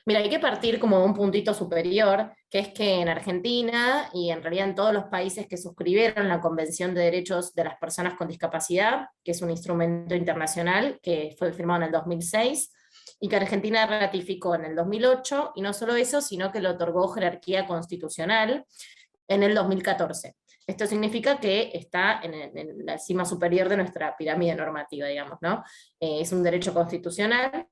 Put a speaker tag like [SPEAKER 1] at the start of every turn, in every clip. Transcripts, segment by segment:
[SPEAKER 1] Mira, hay que partir como de un puntito superior, que es que en Argentina y en realidad en todos los países que suscribieron la Convención de Derechos de las Personas con Discapacidad, que es un instrumento internacional que fue firmado en el 2006, y que Argentina ratificó en el 2008, y no solo eso, sino que le otorgó jerarquía constitucional en el 2014. Esto significa que está en la cima superior de nuestra pirámide normativa, digamos, ¿no? Es un derecho constitucional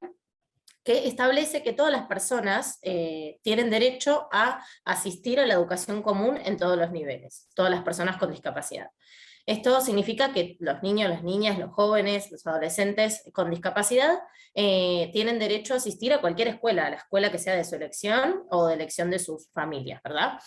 [SPEAKER 1] que establece que todas las personas tienen derecho a asistir a la educación común en todos los niveles, todas las personas con discapacidad. Esto significa que los niños, las niñas, los jóvenes, los adolescentes con discapacidad tienen derecho a asistir a cualquier escuela, a la escuela que sea de su elección o de elección de sus familias, ¿verdad?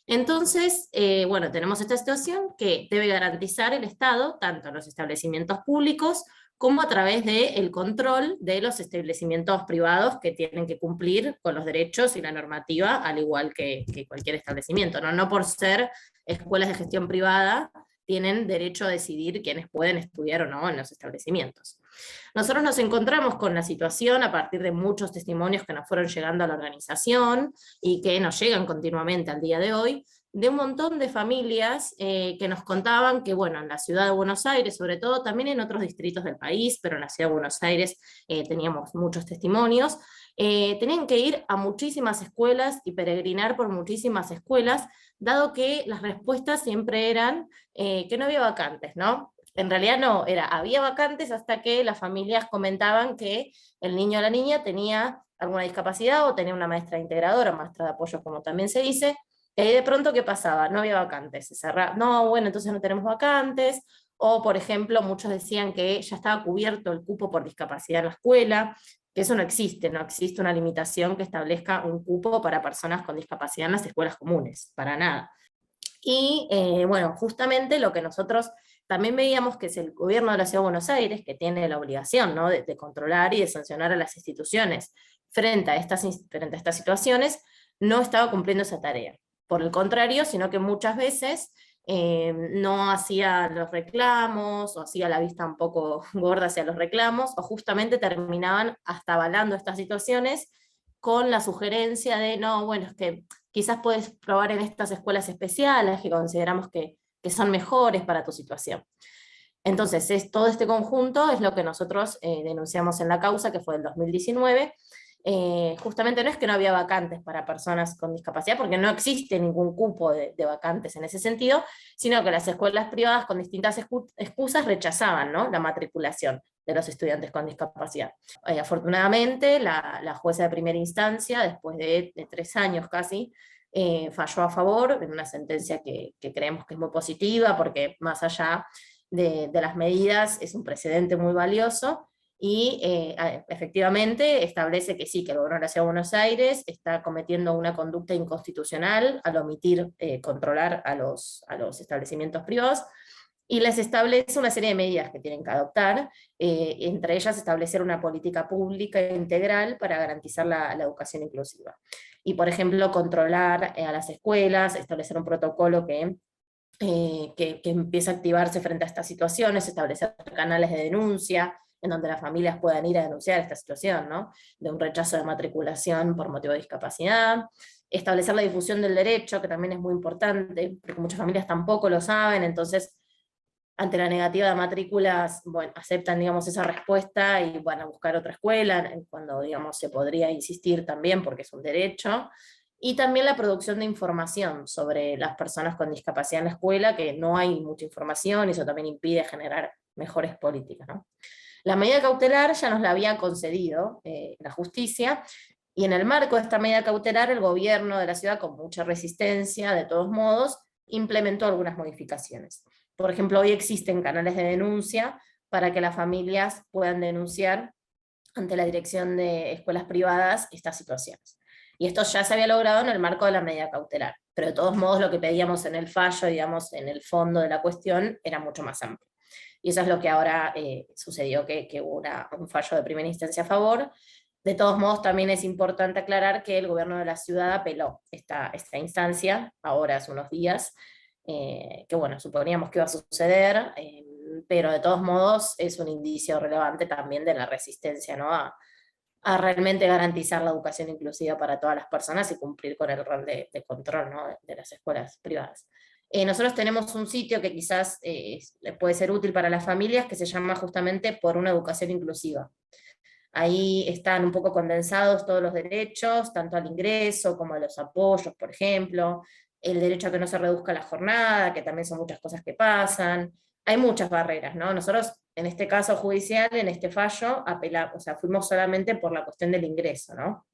[SPEAKER 1] Entonces, bueno, tenemos esta situación que debe garantizar el Estado, tanto en los establecimientos públicos como a través del control de los establecimientos privados que tienen que cumplir con los derechos y la normativa, al igual que cualquier establecimiento, ¿no? No por ser escuelas de gestión privada tienen derecho a decidir quiénes pueden estudiar o no en los establecimientos. Nosotros nos encontramos con la situación a partir de muchos testimonios que nos fueron llegando a la organización y que nos llegan continuamente al día de hoy, de un montón de familias que nos contaban que, bueno, en la ciudad de Buenos Aires, sobre todo, también en otros distritos del país, pero en la ciudad de Buenos Aires teníamos muchos testimonios, tenían que ir a muchísimas escuelas y peregrinar por muchísimas escuelas, dado que las respuestas siempre eran que no había vacantes, ¿no? En realidad no, había vacantes hasta que las familias comentaban que el niño o la niña tenía alguna discapacidad o tenía una maestra integradora, maestra de apoyo como también se dice, y ahí de pronto, ¿qué pasaba? No había vacantes, se cerraba, no, bueno, entonces no tenemos vacantes, o por ejemplo, muchos decían que ya estaba cubierto el cupo por discapacidad en la escuela, que eso no existe, no existe una limitación que establezca un cupo para personas con discapacidad en las escuelas comunes, para nada. Y bueno, justamente lo que nosotros también veíamos que es el gobierno de la Ciudad de Buenos Aires, que tiene la obligación, ¿no?, de controlar y de sancionar a las instituciones frente a estas situaciones, no estaba cumpliendo esa tarea. Por el contrario, sino que muchas veces no hacía los reclamos, o hacía la vista un poco gorda hacia los reclamos, o justamente terminaban hasta avalando estas situaciones con la sugerencia de, no, bueno, es que quizás puedes probar en estas escuelas especiales que consideramos que son mejores para tu situación. Entonces, todo este conjunto es lo que nosotros denunciamos en la causa, que fue el 2019. Justamente no es que no había vacantes para personas con discapacidad, porque no existe ningún cupo de vacantes en ese sentido, sino que las escuelas privadas con distintas excusas rechazaban, ¿no?, la matriculación de los estudiantes con discapacidad. Afortunadamente, la jueza de primera instancia, después de 3 años casi, falló a favor en una sentencia que creemos que es muy positiva, porque más allá de las medidas es un precedente muy valioso, y efectivamente establece que sí, que el gobierno de la Ciudad de Buenos Aires está cometiendo una conducta inconstitucional al omitir controlar a los establecimientos privados, y les establece una serie de medidas que tienen que adoptar, entre ellas establecer una política pública integral para garantizar la educación inclusiva. Y, por ejemplo, controlar a las escuelas, establecer un protocolo que empiece a activarse frente a estas situaciones, establecer canales de denuncia, en donde las familias puedan ir a denunciar esta situación, ¿no?, de un rechazo de matriculación por motivo de discapacidad, establecer la difusión del derecho, que también es muy importante, porque muchas familias tampoco lo saben, entonces ante la negativa de matrículas, bueno, aceptan, digamos, esa respuesta y van a buscar otra escuela, cuando, digamos, se podría insistir también porque es un derecho. Y también la producción de información sobre las personas con discapacidad en la escuela, que no hay mucha información, y eso también impide generar mejores políticas, ¿no? La medida cautelar ya nos la había concedido la justicia, y en el marco de esta medida cautelar, el gobierno de la ciudad, con mucha resistencia, de todos modos, implementó algunas modificaciones. Por ejemplo, hoy existen canales de denuncia para que las familias puedan denunciar ante la dirección de escuelas privadas estas situaciones. Y esto ya se había logrado en el marco de la medida cautelar, pero de todos modos lo que pedíamos en el fallo, digamos, en el fondo de la cuestión, era mucho más amplio. Y eso es lo que ahora sucedió, que hubo un fallo de primera instancia a favor. De todos modos, también es importante aclarar que el gobierno de la ciudad apeló esta instancia, ahora hace unos días, que bueno, suponíamos que iba a suceder, pero de todos modos es un indicio relevante también de la resistencia, ¿no?, a realmente garantizar la educación inclusiva para todas las personas y cumplir con el rol de control, ¿no?, de las escuelas privadas. Nosotros tenemos un sitio que quizás puede ser útil para las familias, que se llama justamente Por una Educación Inclusiva. Ahí están un poco condensados todos los derechos, tanto al ingreso como a los apoyos, por ejemplo, el derecho a que no se reduzca la jornada, que también son muchas cosas que pasan. Hay muchas barreras, ¿no? Nosotros, en este caso judicial, en este fallo, apelamos, o sea, fuimos solamente por la cuestión del ingreso, ¿no?